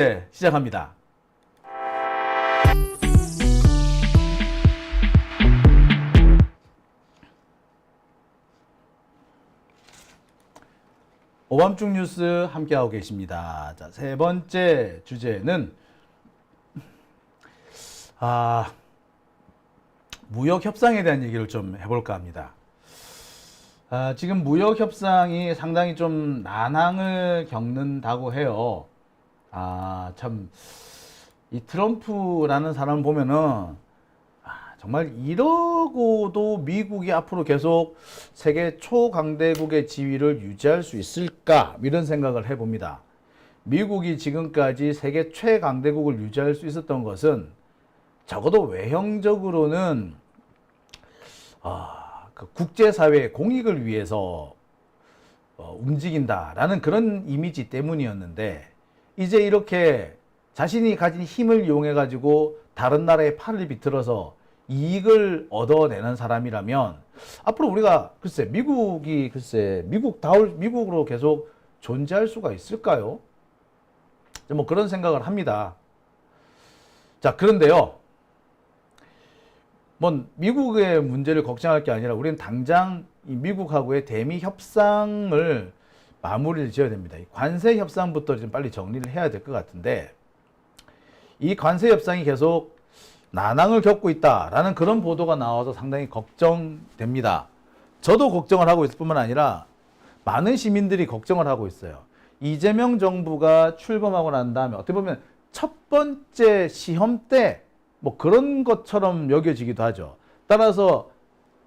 네, 시작합니다. 오밤중 뉴스 함께하고 계십니다. 자, 세 번째 주제는 무역 협상에 대한 얘기를 좀 해볼까 합니다. 지금 무역 협상이 상당히 좀 난항을 겪는다고 해요. 참, 이 트럼프라는 사람 보면은 정말 이러고도 미국이 앞으로 계속 세계 초강대국의 지위를 유지할 수 있을까? 이런 생각을 해봅니다. 미국이 지금까지 세계 최강대국을 유지할 수 있었던 것은 적어도 외형적으로는 그 국제사회의 공익을 위해서 움직인다라는 그런 이미지 때문이었는데, 이제 이렇게 자신이 가진 힘을 이용해 가지고 다른 나라의 팔을 비틀어서 이익을 얻어내는 사람이라면 앞으로 우리가 미국으로 계속 존재할 수가 있을까요? 뭐 그런 생각을 합니다. 자, 그런데요, 뭐 미국의 문제를 걱정할 게 아니라 우리는 당장 이 미국하고의 대미 협상을 마무리를 지어야 됩니다. 이 관세 협상부터 좀 빨리 정리를 해야 될 것 같은데, 이 관세 협상이 계속 난항을 겪고 있다라는 그런 보도가 나와서 상당히 걱정됩니다. 저도 걱정을 하고 있을 뿐만 아니라 많은 시민들이 걱정을 하고 있어요. 이재명 정부가 출범하고 난 다음에 어떻게 보면 첫 번째 시험 때 뭐 그런 것처럼 여겨지기도 하죠. 따라서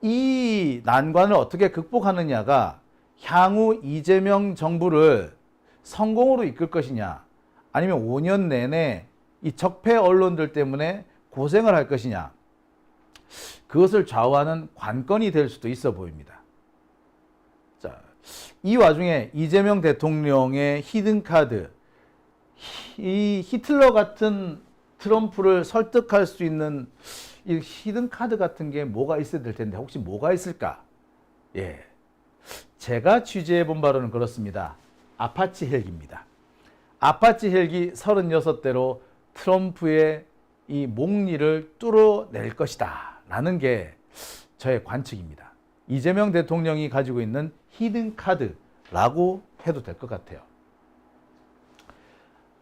이 난관을 어떻게 극복하느냐가 향후 이재명 정부를 성공으로 이끌 것이냐, 아니면 5년 내내 이 적폐 언론들 때문에 고생을 할 것이냐, 그것을 좌우하는 관건이 될 수도 있어 보입니다. 자, 이 와중에 이재명 대통령의 히든카드, 이 히틀러 같은 트럼프를 설득할 수 있는 이 히든카드 같은 게 뭐가 있어야 될 텐데, 혹시 뭐가 있을까? 예, 제가 취재해 본 바로는 그렇습니다. 아파치 헬기입니다. 아파치 헬기 36대로 트럼프의 이 목리를 뚫어낼 것이다 라는 게 저의 관측입니다. 이재명 대통령이 가지고 있는 히든카드라고 해도 될 것 같아요.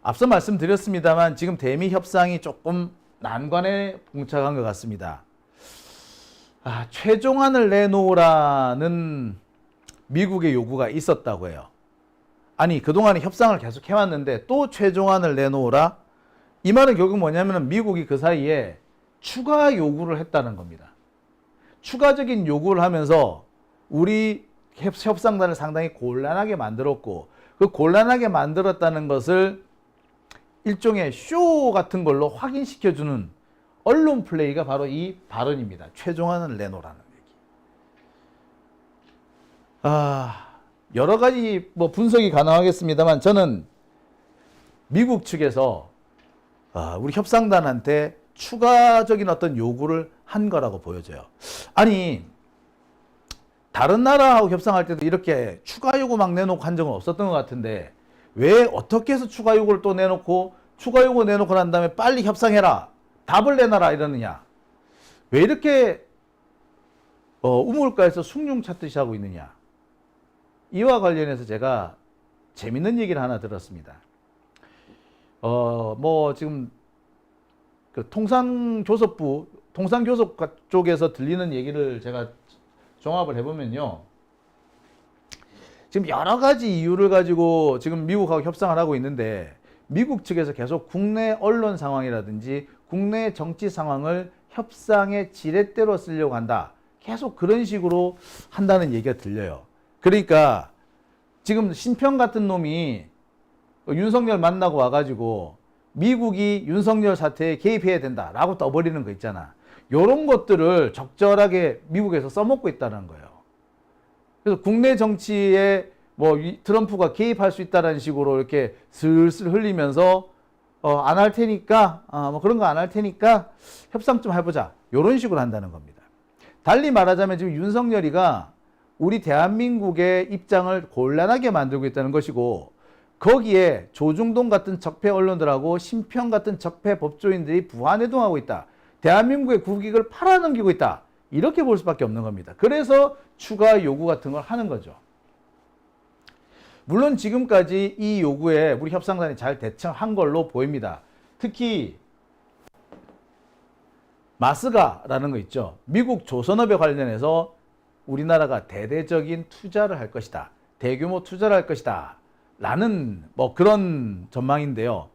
앞서 말씀드렸습니다만 지금 대미 협상이 조금 난관에 봉착한 것 같습니다. 최종안을 내놓으라는 미국의 요구가 있었다고 해요. 아니, 그동안에 협상을 계속 해왔는데 또 최종안을 내놓으라? 이 말은 결국 뭐냐면 미국이 그 사이에 추가 요구를 했다는 겁니다. 추가적인 요구를 하면서 우리 협상단을 상당히 곤란하게 만들었고, 그 곤란하게 만들었다는 것을 일종의 쇼 같은 걸로 확인시켜주는 언론 플레이가 바로 이 발언입니다. 최종안을 내놓으라는 얘기. 여러 가지 뭐 분석이 가능하겠습니다만 저는 미국 측에서 우리 협상단한테 추가적인 어떤 요구를 한 거라고 보여져요. 아니, 다른 나라하고 협상할 때도 이렇게 추가 요구 막 내놓고 한 적은 없었던 것 같은데, 왜 어떻게 해서 추가 요구를 또 내놓고, 추가 요구 내놓고 난 다음에 빨리 협상해라, 답을 내놔라 이러느냐? 왜 이렇게 우물가에서 숭늉 찾듯이 하고 있느냐? 이와 관련해서 제가 재밌는 얘기를 하나 들었습니다. 뭐 지금 그 통상교섭 쪽에서 들리는 얘기를 제가 종합을 해보면요, 지금 여러 가지 이유를 가지고 지금 미국하고 협상을 하고 있는데, 미국 측에서 계속 국내 언론 상황이라든지 국내 정치 상황을 협상의 지렛대로 쓰려고 한다, 계속 그런 식으로 한다는 얘기가 들려요. 그러니까 지금 신평 같은 놈이 윤석열 만나고 와가지고 미국이 윤석열 사태에 개입해야 된다라고 떠버리는 거 있잖아. 이런 것들을 적절하게 미국에서 써먹고 있다는 거예요. 그래서 국내 정치에 뭐 트럼프가 개입할 수 있다는 식으로 이렇게 슬슬 흘리면서 안 할 테니까, 뭐 그런 거 안 할 테니까 협상 좀 해보자, 이런 식으로 한다는 겁니다. 달리 말하자면 지금 윤석열이가 우리 대한민국의 입장을 곤란하게 만들고 있다는 것이고, 거기에 조중동 같은 적폐 언론들하고 심평 같은 적폐 법조인들이 부안해동하고 있다. 대한민국의 국익을 팔아넘기고 있다. 이렇게 볼 수밖에 없는 겁니다. 그래서 추가 요구 같은 걸 하는 거죠. 물론 지금까지 이 요구에 우리 협상단이 잘 대처한 걸로 보입니다. 특히 마스가라는 거 있죠. 미국 조선업에 관련해서 우리나라가 대대적인 투자를 할 것이다. 대규모 투자를 할 것이다. 라는 뭐 그런 전망인데요.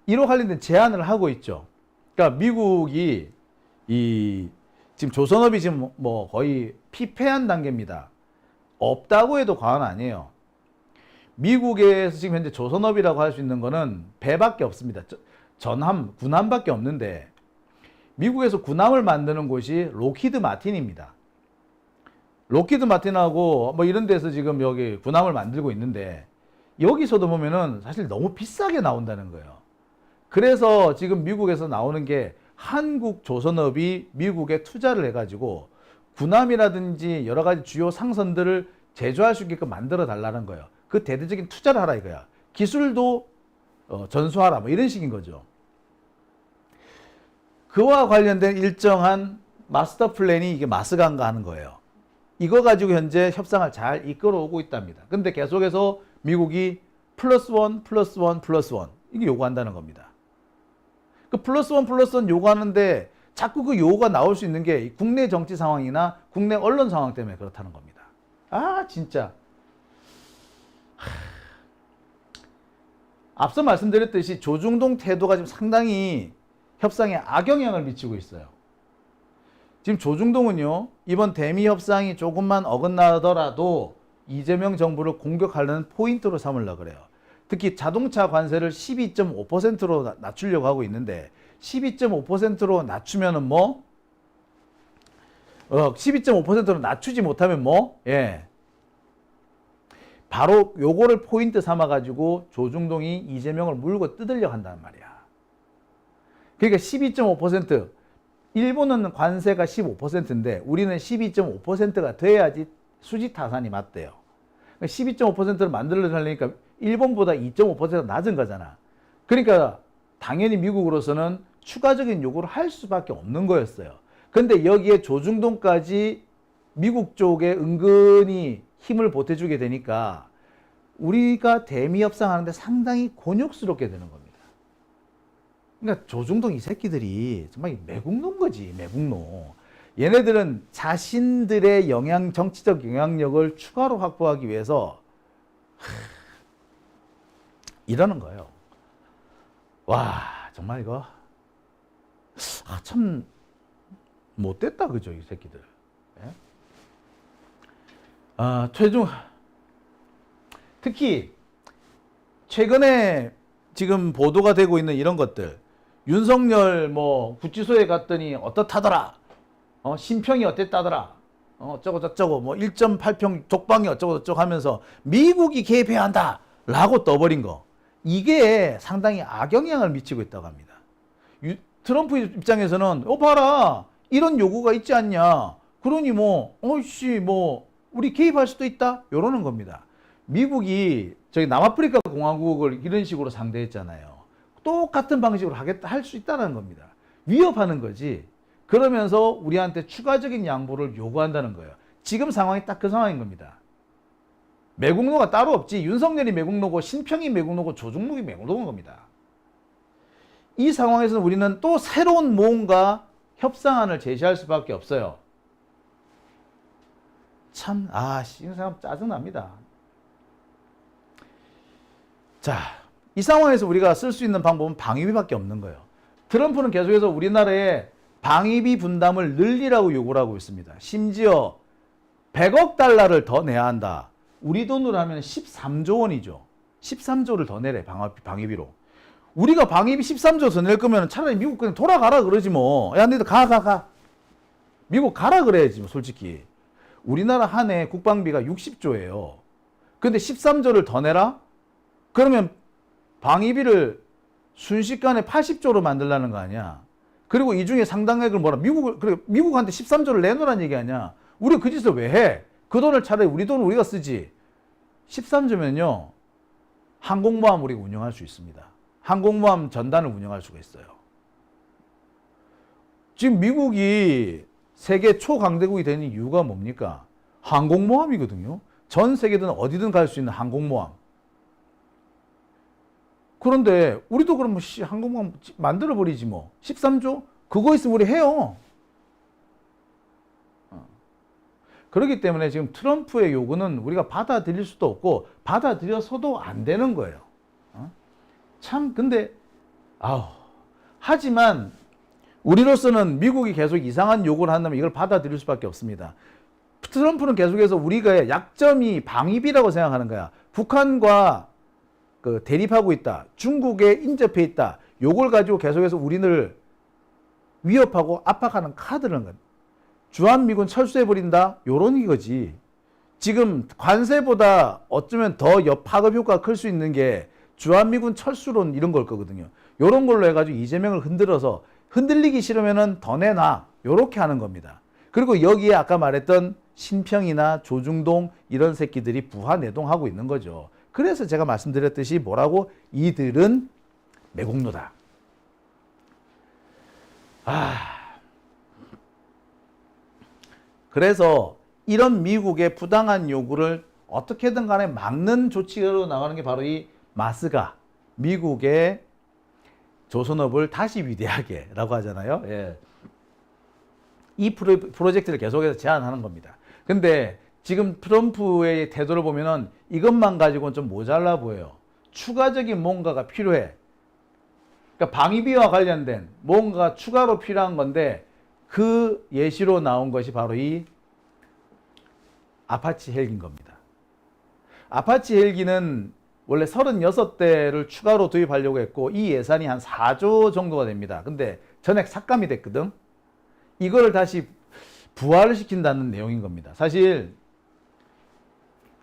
이로 관련된 제안을 하고 있죠. 그러니까 미국이 지금 조선업이 지금 뭐 거의 피폐한 단계입니다. 없다고 해도 과언 아니에요. 미국에서 지금 현재 조선업이라고 할 수 있는 거는 배밖에 없습니다. 전함, 군함밖에 없는데 미국에서 군함을 만드는 곳이 록히드 마틴입니다. 록히드 마틴하고 뭐 이런 데서 지금 여기 군함을 만들고 있는데 여기서도 보면은 사실 너무 비싸게 나온다는 거예요. 그래서 지금 미국에서 나오는 게 한국 조선업이 미국에 투자를 해가지고 군함이라든지 여러 가지 주요 상선들을 제조할 수 있게끔 만들어 달라는 거예요. 그 대대적인 투자를 하라 이거야. 기술도 전수하라 뭐 이런 식인 거죠. 그와 관련된 일정한 마스터 플랜이 이게 마스가인가 하는 거예요. 이거 가지고 현재 협상을 잘 이끌어오고 있답니다. 근데 계속해서 미국이 플러스 원 이게 요구한다는 겁니다. 그 플러스 원 요구하는데 자꾸 그 요구가 나올 수 있는 게 국내 정치 상황이나 국내 언론 상황 때문에 그렇다는 겁니다. 아 진짜. 앞서 말씀드렸듯이 조중동 태도가 지금 상당히 협상에 악영향을 미치고 있어요. 지금 조중동은요, 이번 대미 협상이 조금만 어긋나더라도 이재명 정부를 공격하려는 포인트로 삼으려고 그래요. 특히 자동차 관세를 12.5%로 낮추려고 하고 있는데 12.5%로 낮추면은 뭐 12.5%로 낮추지 못하면 바로 요거를 포인트 삼아 가지고 조중동이 이재명을 물고 뜯으려고 한단 말이야. 그러니까 12.5% 일본은 관세가 15%인데 우리는 12.5%가 돼야지 수지 타산이 맞대요. 12.5%를 만들어내려니까 일본보다 2.5%가 낮은 거잖아. 그러니까 당연히 미국으로서는 추가적인 요구를 할 수밖에 없는 거였어요. 근데 여기에 조중동까지 미국 쪽에 은근히 힘을 보태주게 되니까 우리가 대미 협상하는데 상당히 곤욕스럽게 되는 겁니다. 그러니까 조중동 이 새끼들이 정말 매국노인 거지, 매국노. 얘네들은 자신들의 정치적 영향력을 추가로 확보하기 위해서 이러는 거예요. 와, 정말 이거 참 못됐다, 그죠, 이 새끼들. 특히 최근에 지금 보도가 되고 있는 이런 것들, 윤석열 뭐 구치소에 갔더니 어떻다더라, 심평이 어땠다더라, 어쩌고 저쩌고 뭐 1.8평 독방이 어쩌고 저쩌고 하면서 미국이 개입해야 한다 라고 떠버린 거, 이게 상당히 악영향을 미치고 있다고 합니다. 트럼프 입장에서는 봐라, 이런 요구가 있지 않냐, 그러니 뭐 우리 개입할 수도 있다 이러는 겁니다. 미국이 저기 남아프리카 공화국을 이런 식으로 상대했잖아요. 똑같은 방식으로 할 수 있다는 겁니다. 위협하는 거지. 그러면서 우리한테 추가적인 양보를 요구한다는 거예요. 지금 상황이 딱 그 상황인 겁니다. 매국노가 따로 없지. 윤석열이 매국노고 신평이 매국노고 조중동이 매국노인 겁니다. 이 상황에서는 우리는 또 새로운 뭔가 협상안을 제시할 수밖에 없어요. 참, 이 사람 짜증납니다. 자, 이 상황에서 우리가 쓸 수 있는 방법은 방위비밖에 없는 거예요. 트럼프는 계속해서 우리나라에 방위비 분담을 늘리라고 요구를 하고 있습니다. 심지어 100억 달러를 더 내야 한다. 우리 돈으로 하면 13조 원이죠. 13조를 더 내래, 방위비로. 우리가 방위비 13조 더 낼 거면 차라리 미국 그냥 돌아가라 그러지 뭐. 야, 너희들 가. 미국 가라 그래야지 뭐, 솔직히. 우리나라 한 해 국방비가 60조예요. 근데 13조를 더 내라? 그러면 방위비를 순식간에 80조로 만들라는 거 아니야. 그리고 이 중에 상당액을 미국한테 13조를 내놓으라는 얘기 아니야. 우리가 그 짓을 왜 해? 그 돈을 차라리 우리 돈을 우리가 쓰지. 13조면요. 항공모함 우리가 운영할 수 있습니다. 항공모함 전단을 운영할 수가 있어요. 지금 미국이 세계 초강대국이 되는 이유가 뭡니까? 항공모함이거든요. 전 세계든 어디든 갈 수 있는 항공모함. 그런데 우리도 그럼 항공모함 만들어버리지 뭐. 13조? 그거 있으면 우리 해요. 그렇기 때문에 지금 트럼프의 요구는 우리가 받아들일 수도 없고 받아들여서도 안 되는 거예요. 참 근데 하지만 우리로서는 미국이 계속 이상한 요구를 한다면 이걸 받아들일 수밖에 없습니다. 트럼프는 계속해서 우리가 약점이 방위비라고 생각하는 거야. 북한과 대립하고 있다. 중국에 인접해 있다. 요걸 가지고 계속해서 우리를 위협하고 압박하는 카드라는 거야. 주한미군 철수해버린다? 요런 이거지. 지금 관세보다 어쩌면 더 파급 효과가 클 수 있는 게 주한미군 철수론 이런 걸 거거든요. 요런 걸로 해가지고 이재명을 흔들어서 흔들리기 싫으면은 더 내놔. 요렇게 하는 겁니다. 그리고 여기에 아까 말했던 신평이나 조중동 이런 새끼들이 부하내동하고 있는 거죠. 그래서 제가 말씀드렸듯이 뭐라고? 이들은 매국노다. 그래서 이런 미국의 부당한 요구를 어떻게든 간에 막는 조치로 나가는 게 바로 이 마스가 미국의 조선업을 다시 위대하게 라고 하잖아요. 예. 이 프로젝트를 계속해서 제안하는 겁니다. 근데 지금 트럼프의 태도를 보면은 이것만 가지고는 좀 모자라 보여요. 추가적인 뭔가가 필요해. 그러니까 방위비와 관련된 뭔가 추가로 필요한 건데 그 예시로 나온 것이 바로 이 아파치 헬기인 겁니다. 아파치 헬기는 원래 36대를 추가로 도입하려고 했고 이 예산이 한 4조 정도가 됩니다. 근데 전액 삭감이 됐거든. 이거를 다시 부활을 시킨다는 내용인 겁니다. 사실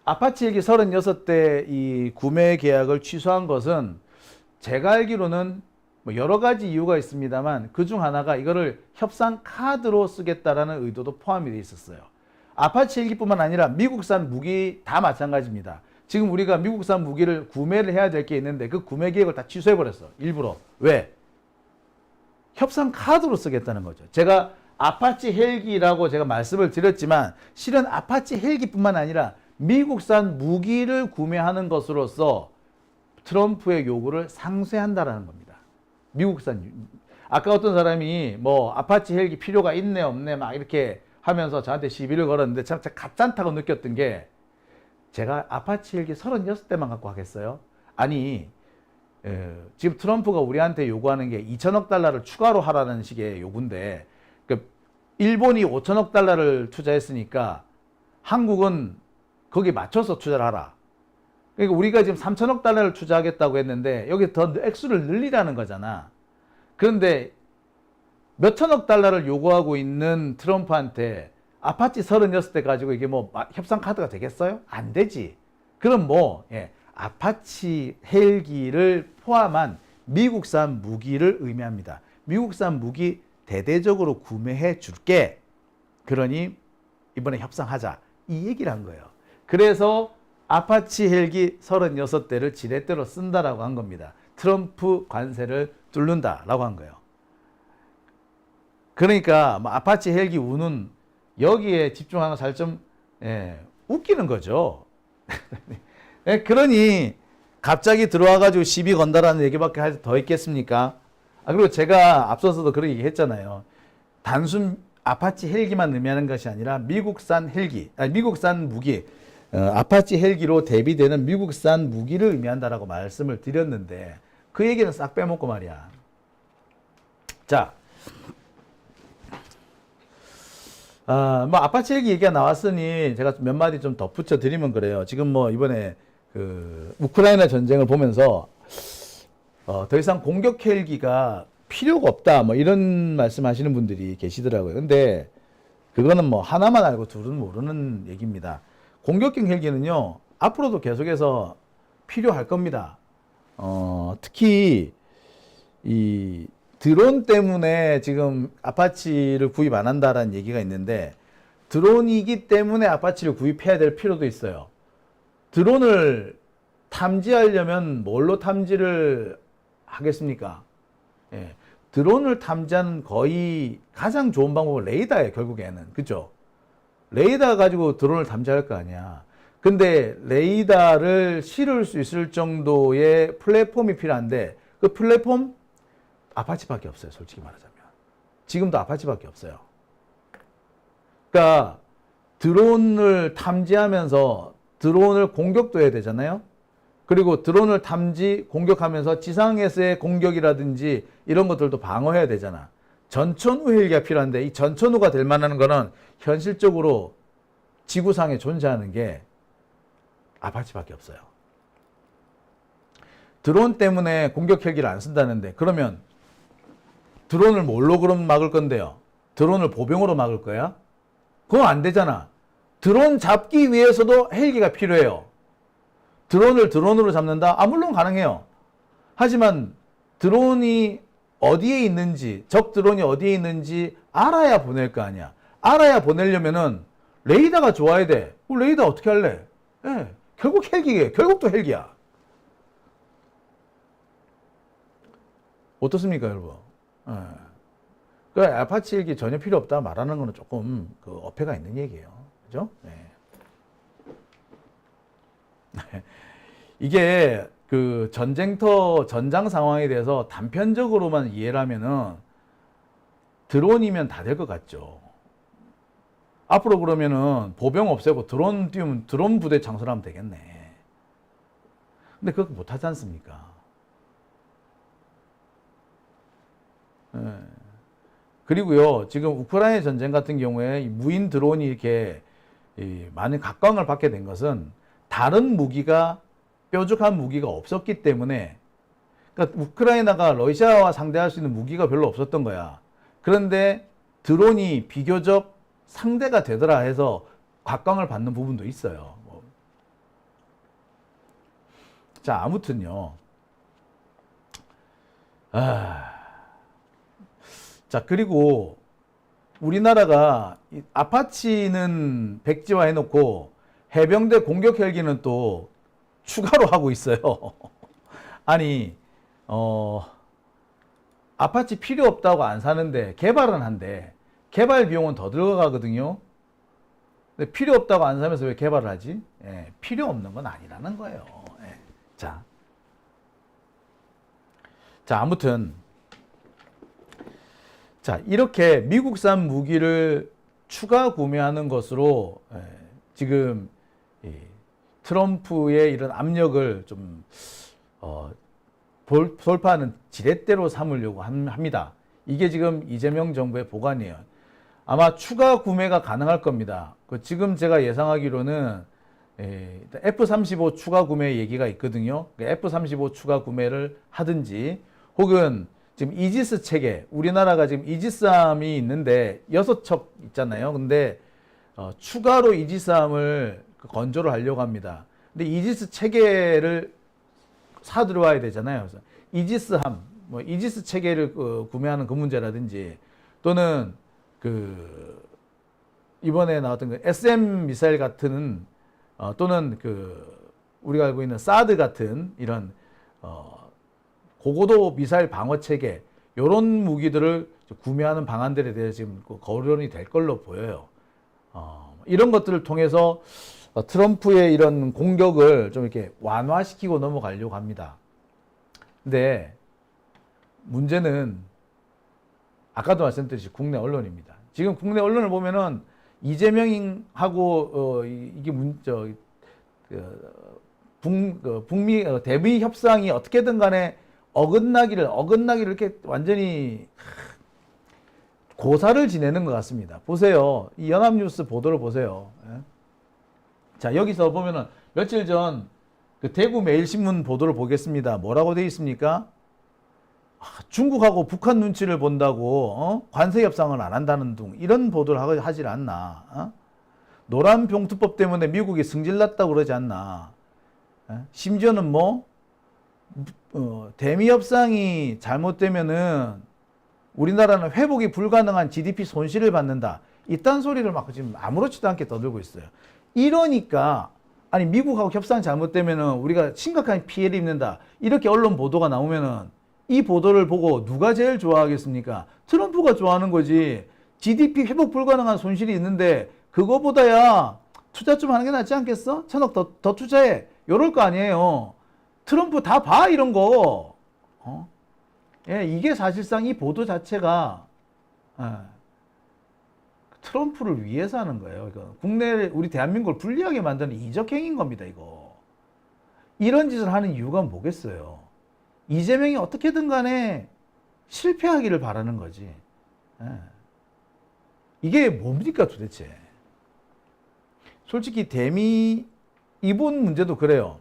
아파치 헬기 36대 이 구매 계약을 취소한 것은 제가 알기로는 뭐 여러 가지 이유가 있습니다만 그중 하나가 이거를 협상 카드로 쓰겠다라는 의도도 포함이 되어 있었어요. 아파치 헬기뿐만 아니라 미국산 무기 다 마찬가지입니다. 지금 우리가 미국산 무기를 구매를 해야 될 게 있는데 그 구매 계획을 다 취소해버렸어. 일부러. 왜? 협상 카드로 쓰겠다는 거죠. 제가 아파치 헬기라고 제가 말씀을 드렸지만 실은 아파치 헬기뿐만 아니라 미국산 무기를 구매하는 것으로서 트럼프의 요구를 상쇄한다라는 겁니다. 미국산. 아까 어떤 사람이 뭐 아파치 헬기 필요가 있네 없네 막 이렇게 하면서 저한테 시비를 걸었는데 참 가짠다고 느꼈던 게 제가 아파치 헬기 36대만 갖고 하겠어요? 아니 지금 트럼프가 우리한테 요구하는 게 2천억 달러를 추가로 하라는 식의 요구인데 일본이 5천억 달러를 투자했으니까 한국은 거기에 맞춰서 투자를 하라. 그러니까 우리가 지금 3천억 달러를 투자하겠다고 했는데 여기 더 액수를 늘리라는 거잖아. 그런데 몇 천억 달러를 요구하고 있는 트럼프한테 아파치 36대 가지고 이게 뭐 협상 카드가 되겠어요? 안 되지. 그럼 아파치 헬기를 포함한 미국산 무기를 의미합니다. 미국산 무기 대대적으로 구매해 줄게. 그러니 이번에 협상하자. 이 얘기를 한 거예요. 그래서 아파치 헬기 36대를 지렛대로 쓴다라고 한 겁니다. 트럼프 관세를 뚫는다라고 한 거예요. 그러니까 뭐 아파치 헬기 우는 여기에 집중하는 거 좀 웃기는 거죠. 그러니 갑자기 들어와가지고 시비 건다라는 얘기밖에 더 있겠습니까? 그리고 제가 앞서서도 그런 얘기 했잖아요. 단순 아파치 헬기만 의미하는 것이 아니라 미국산 헬기, 미국산 무기, 아파치 헬기로 대비되는 미국산 무기를 의미한다라고 말씀을 드렸는데 그 얘기는 싹 빼먹고 말이야. 자, 뭐 아파치 헬기 얘기가 나왔으니 제가 몇 마디 좀 덧붙여 드리면 그래요. 지금 뭐 이번에 그 우크라이나 전쟁을 보면서 더 이상 공격 헬기가 필요가 없다 뭐 이런 말씀하시는 분들이 계시더라고요. 근데 그거는 뭐 하나만 알고 둘은 모르는 얘기입니다. 공격형 헬기는요 앞으로도 계속해서 필요할 겁니다. 특히 이 드론 때문에 지금 아파치를 구입 안 한다라는 얘기가 있는데 드론이기 때문에 아파치를 구입해야 될 필요도 있어요. 드론을 탐지하려면 뭘로 탐지를 하겠습니까? 예. 드론을 탐지하는 거의 가장 좋은 방법은 레이더예요, 결국에는. 그죠? 레이더 가지고 드론을 탐지할 거 아니야. 근데 레이더를 실을 수 있을 정도의 플랫폼이 필요한데 그 플랫폼 아파치밖에 없어요, 솔직히 말하자면. 지금도 아파치밖에 없어요. 그러니까 드론을 탐지하면서 드론을 공격도 해야 되잖아요. 그리고 드론을 탐지 공격하면서 지상에서의 공격이라든지 이런 것들도 방어해야 되잖아. 전천후 헬기가 필요한데 이 전천후가 될 만한 거는 현실적으로 지구상에 존재하는 게 아파치밖에 없어요. 드론 때문에 공격 헬기를 안 쓴다는데 그러면 드론을 뭘로 그럼 막을 건데요? 드론을 보병으로 막을 거야? 그건 안 되잖아. 드론 잡기 위해서도 헬기가 필요해요. 드론을 드론으로 잡는다? 아, 물론 가능해요. 하지만 드론이 어디에 있는지, 적 드론이 어디에 있는지 알아야 보낼 거 아니야. 알아야 보내려면은 레이더가 좋아야 돼. 레이더 어떻게 할래? 예, 결국 헬기예요. 결국 또 헬기야. 어떻습니까, 여러분? 예. 그 아파치 헬기 전혀 필요 없다 말하는 거는 조금 그 어폐가 있는 얘기예요. 그죠? 네. 이게 그 전쟁터 전장 상황에 대해서 단편적으로만 이해를 하면은 드론이면 다 될 것 같죠. 앞으로 그러면은 보병 없애고 드론 띄우면 드론 부대 창설하면 되겠네. 근데 그거 못하지 않습니까? 네. 그리고요, 지금 우크라이나 전쟁 같은 경우에 무인 드론이 이렇게 많은 각광을 받게 된 것은 다른 무기가, 뾰족한 무기가 없었기 때문에, 그러니까 우크라이나가 러시아와 상대할 수 있는 무기가 별로 없었던 거야. 그런데 드론이 비교적 상대가 되더라 해서 각광을 받는 부분도 있어요. 자, 아무튼요. 자, 그리고 우리나라가 아파치는 백지화 해놓고 해병대 공격 헬기는 또 추가로 하고 있어요. 아니, 아파치 필요 없다고 안 사는데 개발은 한대. 개발 비용은 더 들어가거든요. 근데 필요 없다고 안 사면서 왜 개발을 하지? 예, 필요 없는 건 아니라는 거예요. 예. 자, 아무튼. 자, 이렇게 미국산 무기를 추가 구매하는 것으로 지금 트럼프의 이런 압력을 좀 돌파하는 지렛대로 삼으려고 합니다. 이게 지금 이재명 정부의 보관이에요. 아마 추가 구매가 가능할 겁니다. 지금 제가 예상하기로는 F-35 추가 구매 얘기가 있거든요. F-35 추가 구매를 하든지 혹은 지금 이지스 체계, 우리나라가 지금 이지스함이 있는데 6척 있잖아요. 근데 추가로 이지스함을 건조를 하려고 합니다. 근데 이지스 체계를 사들어와야 되잖아요. 그래서 이지스함, 이지스 체계를 구매하는 그 문제라든지 또는 이번에 나왔던 그 SM 미사일 같은 또는 우리가 알고 있는 사드 같은 이런 고고도 미사일 방어 체계 이런 무기들을 구매하는 방안들에 대해서 지금 거론이 될 걸로 보여요. 이런 것들을 통해서 트럼프의 이런 공격을 좀 이렇게 완화시키고 넘어가려고 합니다. 근데 문제는 아까도 말씀드렸듯이 국내 언론입니다. 지금 국내 언론을 보면은 이재명하고 이게 북미 대미 협상이 어떻게든 간에 어긋나기를 이렇게 완전히 고사를 지내는 것 같습니다. 보세요. 이 연합뉴스 보도를 보세요. 자, 여기서 보면은 며칠 전 대구 매일신문 보도를 보겠습니다. 뭐라고 되어 있습니까? 중국하고 북한 눈치를 본다고 관세 협상을 안 한다는 등 이런 보도를 하질 않나? 노란 병투법 때문에 미국이 승질났다고 그러지 않나? 심지어는 대미 협상이 잘못되면은 우리나라는 회복이 불가능한 GDP 손실을 받는다. 이딴 소리를 막 지금 아무렇지도 않게 떠들고 있어요. 이러니까 아니 미국하고 협상 잘못되면은 우리가 심각한 피해를 입는다. 이렇게 언론 보도가 나오면은 이 보도를 보고 누가 제일 좋아하겠습니까? 트럼프가 좋아하는 거지. GDP 회복 불가능한 손실이 있는데 그거보다야 투자 좀 하는 게 낫지 않겠어? 1,000억 더 투자해. 이럴 거 아니에요. 트럼프 다 봐 이런 거. 예, 이게 사실상 이 보도 자체가 트럼프를 위해서 하는 거예요. 이거 국내 우리 대한민국을 불리하게 만드는 이적 행위인 겁니다. 이거 이런 짓을 하는 이유가 뭐겠어요? 이재명이 어떻게든 간에 실패하기를 바라는 거지. 예. 이게 뭡니까 도대체? 솔직히 대미 이번 문제도 그래요.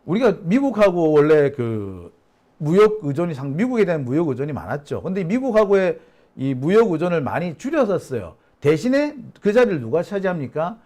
우리가 미국하고 원래 그 무역 의존이 미국에 대한 무역 의존이 많았죠. 근데 미국하고의 이 무역 의존을 많이 줄였었어요. 대신에 그 자리를 누가 차지합니까?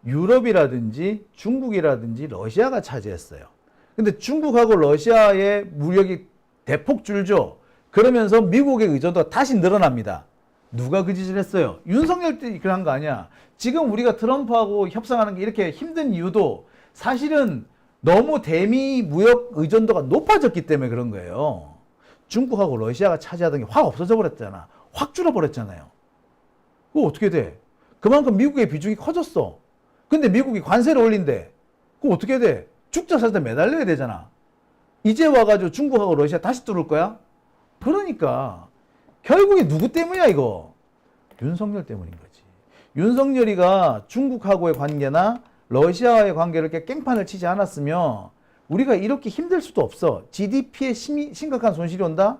유럽이라든지 중국이라든지 러시아가 차지했어요. 근데 중국하고 러시아의 무역이 대폭 줄죠. 그러면서 미국의 의존도가 다시 늘어납니다. 누가 그 짓을 했어요? 윤석열 때 그런 거 아니야. 지금 우리가 트럼프하고 협상하는 게 이렇게 힘든 이유도 사실은 너무 대미 무역 의존도가 높아졌기 때문에 그런 거예요. 중국하고 러시아가 차지하던 게 확 없어져 버렸잖아. 확 줄어버렸잖아요. 그거 어떻게 돼? 그만큼 미국의 비중이 커졌어. 근데 미국이 관세를 올린대. 그거 어떻게 돼? 죽자사자 매달려야 되잖아. 이제 와가지고 중국하고 러시아 다시 뚫을 거야? 그러니까 결국에 누구 때문이야 이거? 윤석열 때문인 거지. 윤석열이가 중국하고의 관계나 러시아와의 관계를 이렇게 깽판을 치지 않았으면 우리가 이렇게 힘들 수도 없어. GDP에 심각한 손실이 온다?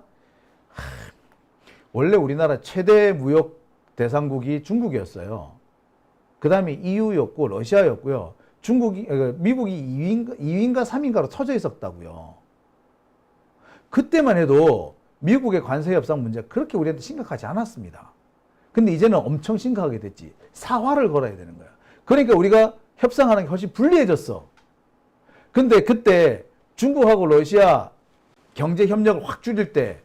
원래 우리나라 최대 무역 대상국이 중국이었어요. 그 다음에 EU였고 러시아였고요. 미국이 2위인가 3위인가로 터져 있었다고요. 그때만 해도 미국의 관세 협상 문제가 그렇게 우리한테 심각하지 않았습니다. 근데 이제는 엄청 심각하게 됐지. 사활을 걸어야 되는 거야. 그러니까 우리가 협상하는 게 훨씬 불리해졌어. 근데 그때 중국하고 러시아 경제 협력을 확 줄일 때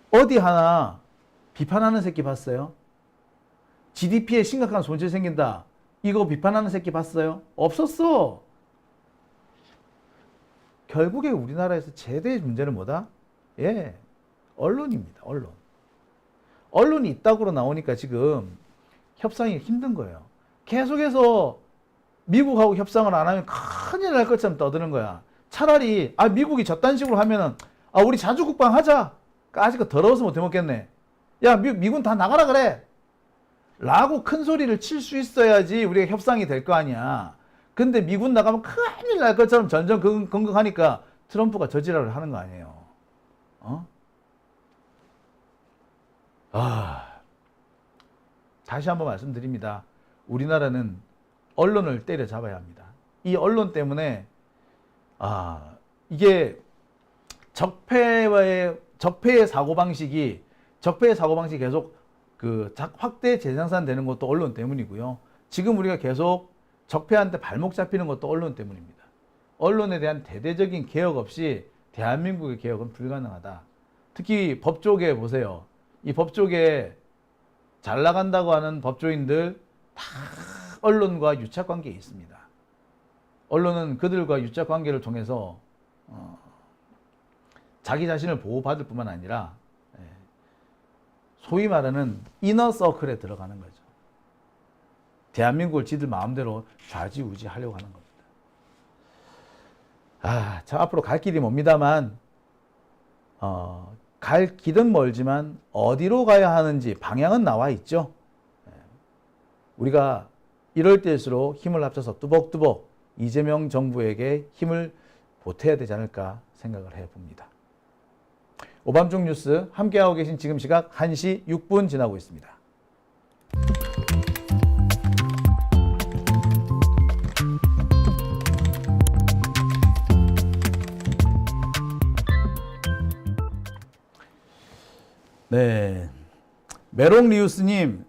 어디 하나 비판하는 새끼 봤어요? GDP에 심각한 손실 생긴다. 이거 비판하는 새끼 봤어요? 없었어. 결국에 우리나라에서 최대의 문제는 뭐다? 예, 언론입니다. 언론. 언론이 이따구로 나오니까 지금 협상이 힘든 거예요. 계속해서 미국하고 협상을 안 하면 큰일 날 것처럼 떠드는 거야. 차라리 미국이 저딴 식으로 하면은 우리 자주국방 하자. 아직 더러워서 못 해먹겠네. 야, 미군 다 나가라 그래. 라고 큰 소리를 칠 수 있어야지 우리가 협상이 될 거 아니야. 근데 미군 나가면 큰일 날 것처럼 전전긍긍하니까 트럼프가 저지랄을 하는 거 아니에요. 다시 한번 말씀드립니다. 우리나라는 언론을 때려잡아야 합니다. 이 언론 때문에 이게 적폐의 사고방식이 계속 확대 재생산되는 것도 언론 때문이고요. 지금 우리가 계속 적폐한테 발목 잡히는 것도 언론 때문입니다. 언론에 대한 대대적인 개혁 없이 대한민국의 개혁은 불가능하다. 특히 법조계 보세요. 이 법조계 잘 나간다고 하는 법조인들 다 언론과 유착관계에 있습니다. 언론은 그들과 유착관계를 통해서 자기 자신을 보호받을 뿐만 아니라 소위 말하는 이너 서클에 들어가는 거죠. 대한민국을 지들 마음대로 좌지우지 하려고 하는 겁니다. 자, 앞으로 갈 길이 멉니다만 갈 길은 멀지만 어디로 가야 하는지 방향은 나와 있죠. 우리가 이럴 때일수록 힘을 합쳐서 뚜벅뚜벅 이재명 정부에게 힘을 보태야 되지 않을까 생각을 해봅니다. 오밤중 뉴스 함께하고 계신 지금 시각 1시 6분 지나고 있습니다. 네, 메롱리우스님